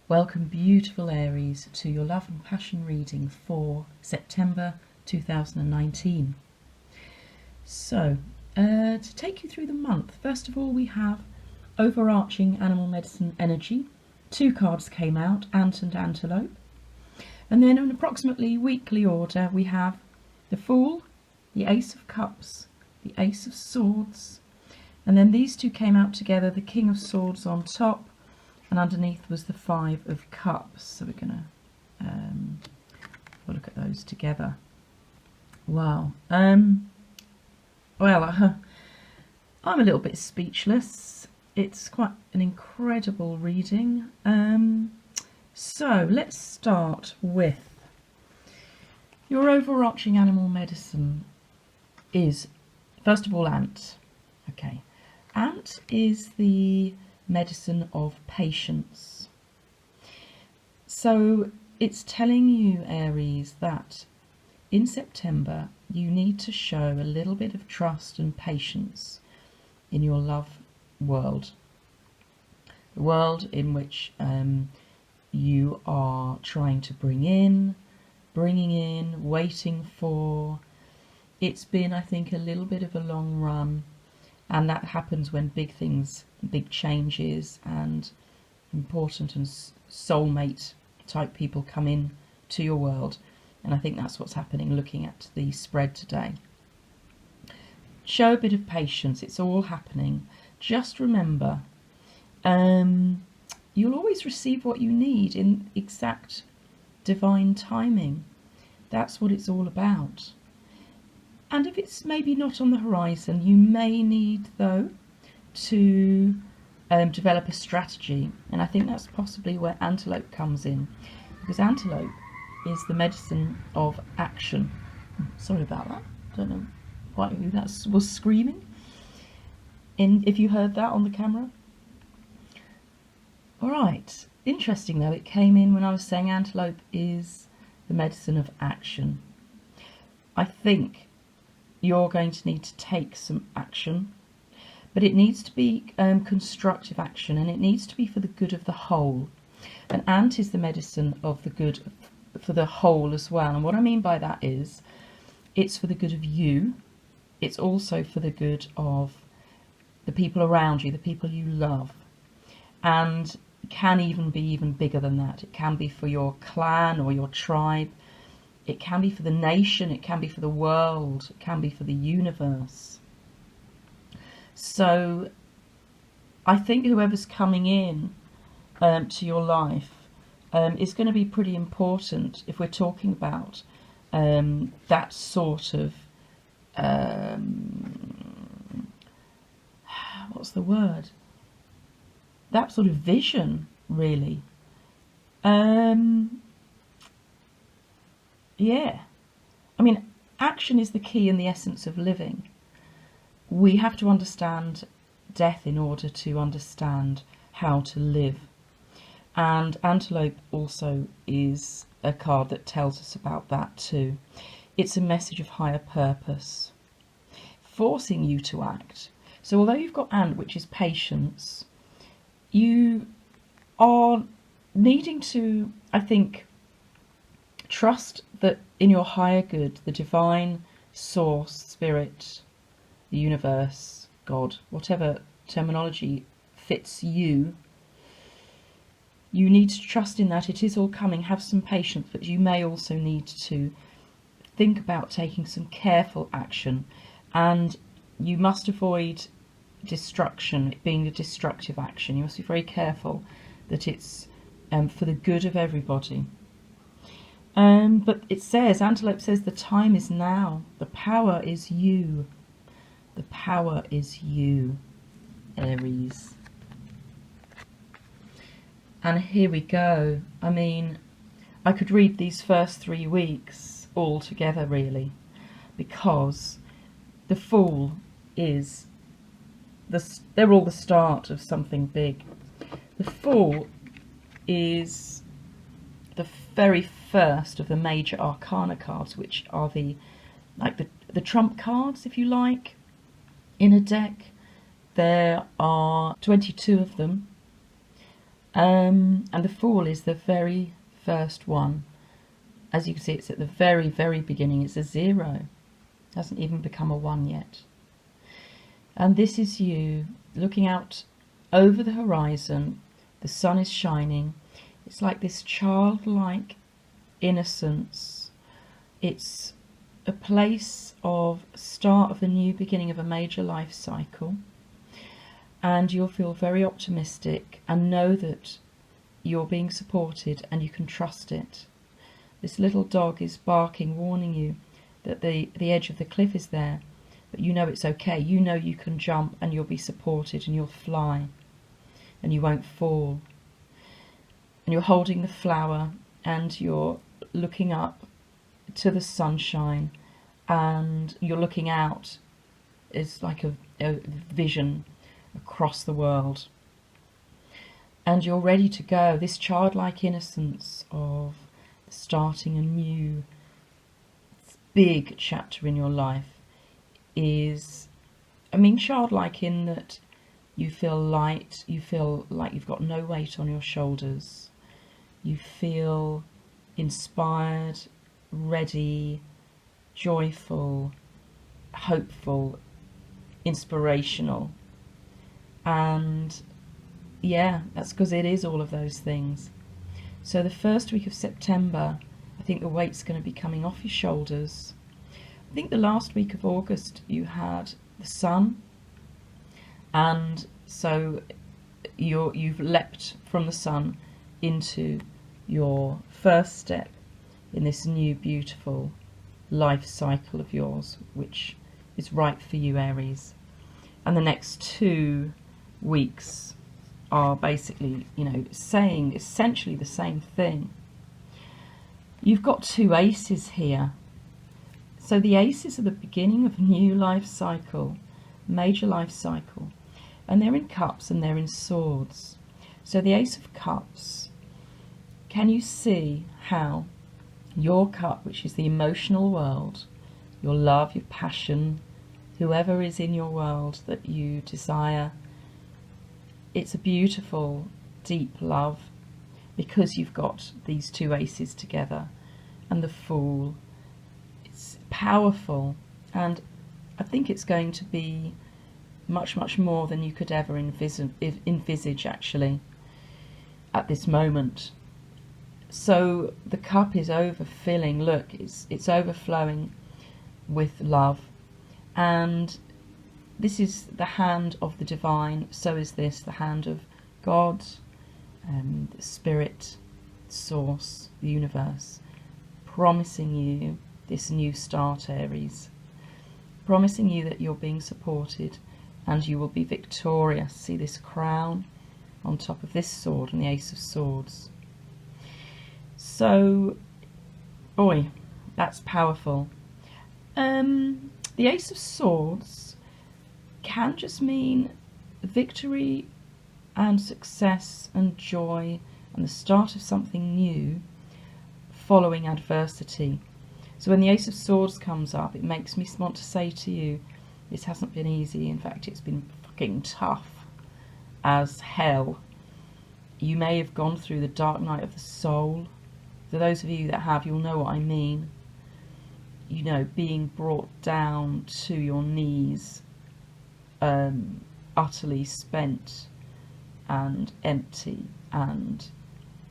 Welcome, beautiful Aries, to your love and passion reading for September 2019. So, to take you through the month, first of all we have overarching animal medicine energy. Two cards came out, Ant and Antelope. And then in approximately weekly order we have the Fool, the Ace of Cups, the Ace of Swords, and then these two came out together, the King of Swords on top, and underneath was the Five of Cups. So we're going to look at those together. Wow. I'm a little bit speechless. It's quite an incredible reading. So let's start with your overarching animal medicine is, first of all, Ant. Okay. Ant is the medicine of patience. So it's telling you, Aries, that in September you need to show a little bit of trust and patience in your love world. The world in which you are trying to bringing in, waiting for. It's been, I think, a little bit of a long run. And that happens when big things, big changes and important and soulmate type people come in to your world. And I think that's what's happening looking at the spread today. Show a bit of patience. It's all happening. Just remember, you'll always receive what you need in exact divine timing. That's what it's all about. And if it's maybe not on the horizon, you may need, though, to develop a strategy. And I think that's possibly where Antelope comes in, because Antelope is the medicine of action. Sorry about that. Don't know quite who that was screaming. If you heard that on the camera. All right. Interesting, though. It came in when I was saying Antelope is the medicine of action. I think you're going to need to take some action, but it needs to be constructive action, and it needs to be for the good of the whole. And Ant is the medicine of the good for the whole as well. And what I mean by that is it's for the good of you. It's also for the good of the people around you, the people you love. And it can even be even bigger than that. It can be for your clan or your tribe. It can be for the nation, it can be for the world, it can be for the universe. So I think whoever's coming in to your life is going to be pretty important if we're talking about that sort of, what's the word? That sort of vision, really. Yeah, I mean, action is the key and the essence of living. We have to understand death in order to understand how to live. And Antelope also is a card that tells us about that too. It's a message of higher purpose, forcing you to act. So although you've got Ant, which is patience, you are needing to, I think, trust that in your higher good, the divine source, spirit, the universe, God, whatever terminology fits you, you need to trust in that. It is all coming. Have some patience, but you may also need to think about taking some careful action, and you must avoid destruction, it being a destructive action. You must be very careful that it's for the good of everybody. But it says, Antelope says, the time is now. The power is you. The power is you, Aries. And here we go. I mean, I could read these first 3 weeks all together, really, because the Fool is they're all the start of something big. The Fool is the very first of the major arcana cards, which are the trump cards, if you like, in a deck. There are 22 of them, And the Fool is the very first one. As you can see, it's at the very, very beginning. It's a 0. It hasn't even become a 1 yet. And this is you looking out over the horizon. The sun is shining. It's like this childlike innocence. It's a place of start of a new beginning of a major life cycle. And you'll feel very optimistic and know that you're being supported and you can trust it. This little dog is barking, warning you that the edge of the cliff is there, but you know it's okay. You know you can jump and you'll be supported and you'll fly and you won't fall. And you're holding the flower and you're looking up to the sunshine and you're looking out. It's like a vision across the world. And you're ready to go. This childlike innocence of starting a new big chapter in your life is, I mean, childlike in that you feel light, you feel like you've got no weight on your shoulders, you feel inspired, ready, joyful, hopeful, inspirational. And yeah, that's because it is all of those things. So the first week of September, I think the weight's going to be coming off your shoulders. I think the last week of August you had the sun, and so you've leapt from the sun into your first step in this new beautiful life cycle of yours, which is right for you, Aries. And the next 2 weeks are basically, saying essentially the same thing. You've got 2 aces here. So the aces are the beginning of a new life cycle, major life cycle. And they're in cups and they're in swords. So the Ace of Cups, can you see how your cup, which is the emotional world, your love, your passion, whoever is in your world that you desire, it's a beautiful, deep love because you've got these 2 aces together. And the Fool, it's powerful, and I think it's going to be much, much more than you could ever envisage actually at this moment. So the cup is overfilling. Look, it's overflowing with love, and this is the hand of the divine. So is this the hand of God, the spirit, source, the universe, promising you this new start, Aries, promising you that you're being supported and you will be victorious. See this crown on top of this sword and the Ace of Swords. So, boy, that's powerful. The Ace of Swords can just mean victory and success and joy and the start of something new following adversity. So when the Ace of Swords comes up, it makes me want to say to you, this hasn't been easy. In fact, it's been fucking tough as hell. You may have gone through the dark night of the soul. For those of you that have, you'll know what I mean. You know, being brought down to your knees, utterly spent and empty and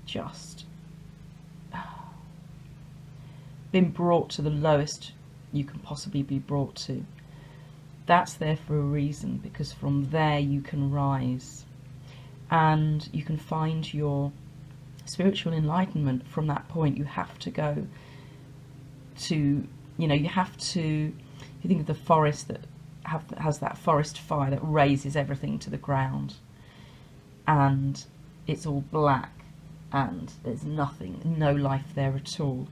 just been brought to the lowest you can possibly be brought to. That's there for a reason, because from there you can rise and you can find your spiritual enlightenment. From that point you have to go to, you have to, you think of the forest that has that forest fire that raises everything to the ground, and it's all black and there's nothing, no life there at all.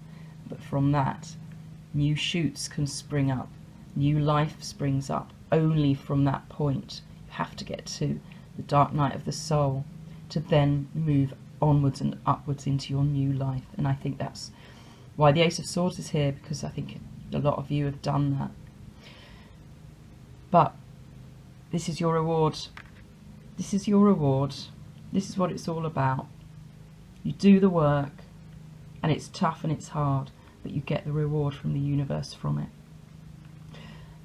But from that, new shoots can spring up, new life springs up. Only from that point. You have to get to the dark night of the soul to then move onwards and upwards into your new life. And I think that's why the Ace of Swords is here, because I think a lot of you have done that. But this is your reward. This is your reward. This is what it's all about. You do the work, and it's tough and it's hard, but you get the reward from the universe from it.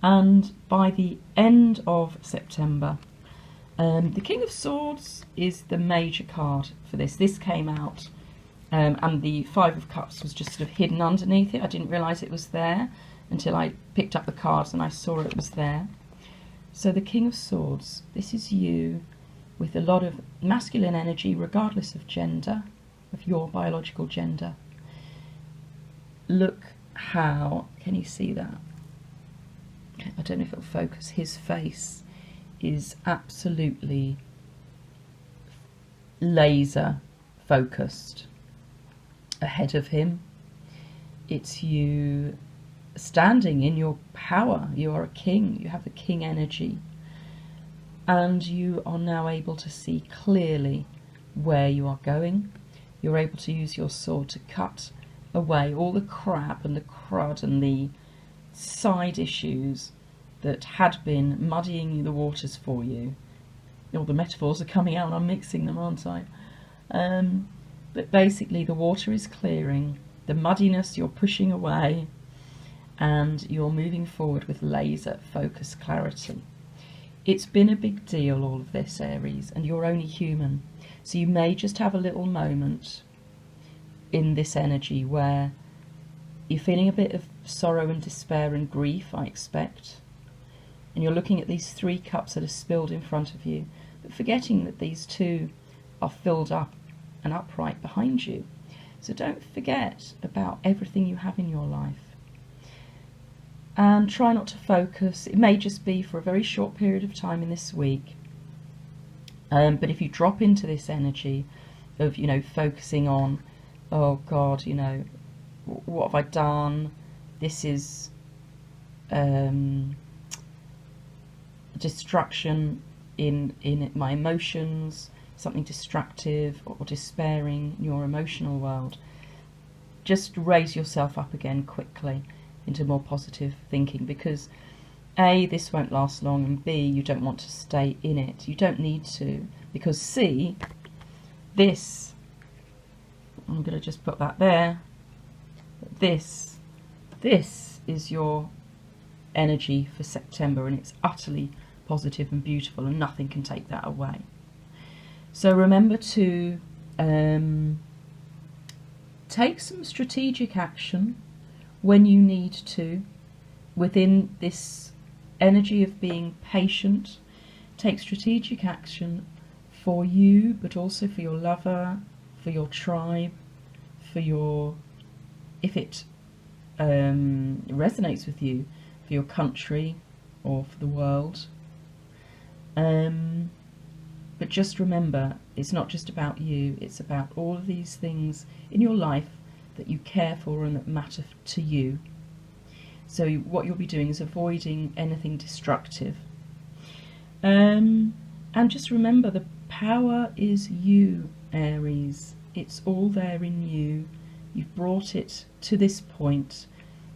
And by the end of September, the King of Swords is the major card for this. This came out, and the Five of Cups was just sort of hidden underneath it. I didn't realise it was there until I picked up the cards and I saw it was there. So the King of Swords, this is you with a lot of masculine energy, regardless of gender, of your biological gender. Look how, can you see that? I don't know if it'll focus. His face is absolutely laser focused ahead of him. It's you standing in your power. You are a king. You have the king energy. And you are now able to see clearly where you are going. You're able to use your sword to cut away all the crap and the crud and the side issues that had been muddying the waters for you. All the metaphors are coming out, I'm mixing them, aren't I? But basically the water is clearing, the muddiness you're pushing away, and you're moving forward with laser focus clarity. It's been a big deal, all of this, Aries, and you're only human. So you may just have a little moment in this energy where you're feeling a bit of sorrow and despair and grief, I expect. And you're looking at these 3 cups that are spilled in front of you, but forgetting that these 2 are filled up and upright behind you. So don't forget about everything you have in your life. And try not to focus. It may just be for a very short period of time in this week. But if you drop into this energy of, focusing on, oh God, what have I done? This is destruction in my emotions, something destructive or despairing in your emotional world. Just raise yourself up again quickly into more positive thinking, because A, this won't last long, and B, you don't want to stay in it. You don't need to, because C, this, I'm going to just put that there, this is your energy for September, and it's utterly positive and beautiful, and nothing can take that away. So remember to take some strategic action when you need to, within this energy of being patient. Take strategic action for you, but also for your lover, for your tribe, for your, if it resonates with you, for your country or for the world. But just remember, it's not just about you, it's about all of these things in your life that you care for and that matter to you. So what you'll be doing is avoiding anything destructive. And just remember, the power is you, Aries. It's all there in you. You've brought it to this point.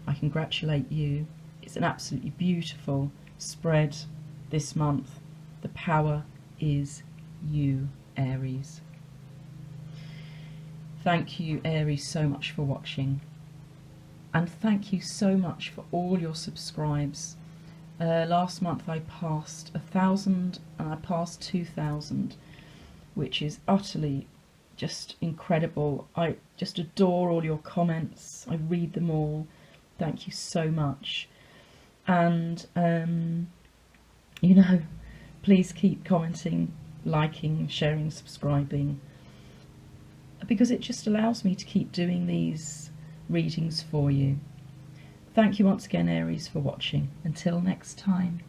I congratulate you. It's an absolutely beautiful spread this month. The power is you, Aries. Thank you, Aries, so much for watching. And thank you so much for all your subscribes. Last month I passed 1,000 and I passed 2,000, which is utterly just incredible. I just adore all your comments. I read them all. Thank you so much. And, please keep commenting, liking, sharing, subscribing, because it just allows me to keep doing these readings for you. Thank you once again, Aries, for watching. Until next time.